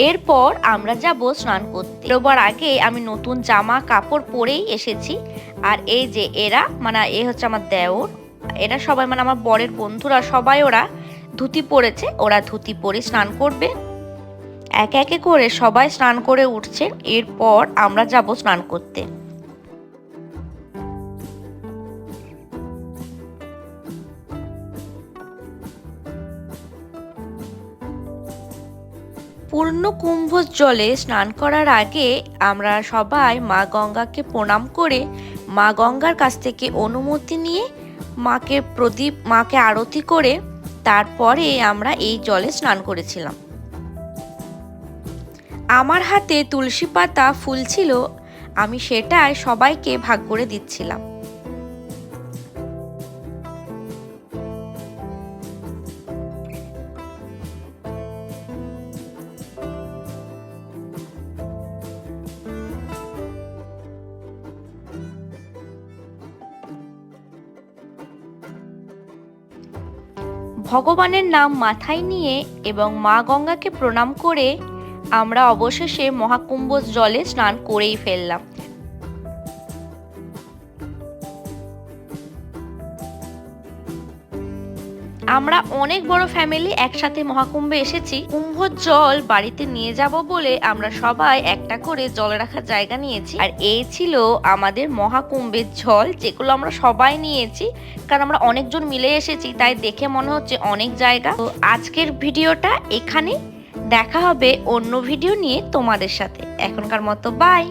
এরপর আমরা যাব স্নান করতে। বেরোবার আগে আমি নতুন জামা কাপড় পরেই এসেছি। আর এই যে এরা মানে এ হচ্ছে আমার দেওর, এরা সবাই মানে আমার বরের বন্ধুরা সবাই ওরা ধুতি পরেছে, ওরা ধুতি পরে স্নান করবে। একে একে করে সবাই স্নান করে উঠছে, এরপর আমরা যাব স্নান করতে। পূর্ণ কুম্ভ জলে স্নান করার আগে আমরা সবাই মা গঙ্গাকে প্রণাম করে মা গঙ্গার কাছ থেকে অনুমতি নিয়ে মাকে আরতি করে তারপরে আমরা এই জলে স্নান করেছিলাম। আমার হাতে তুলসী পাতা ফুল ছিল, আমি সেটাই সবাইকে ভাগ করে দিচ্ছিলাম। ভগবানের নাম মাথায় নিয়ে এবং মা গঙ্গাকে প্রণাম করে আমরা অবশেষে মহাকুম্ভ জলে স্নান করেই ফেললাম। আমরা অনেক বড় ফ্যামিলি একসাথে মহাকুম্ভে এসেছি। কুম্ভর জল বাড়িতে নিয়ে যাব বলে আমরা সবাই একটা করে জল রাখার জায়গা নিয়েছি। আর এই ছিল আমাদের মহাকুম্ভের জল, যেগুলো আমরা সবাই নিয়েছি, কারণ আমরা অনেকজন মিলে এসেছি, তাই দেখে মনে হচ্ছে অনেক জায়গা। তো আজকের ভিডিওটা এখানে, দেখা হবে অন্য ভিডিও নিয়ে তোমাদের সাথে। এখনকার মতো বাই।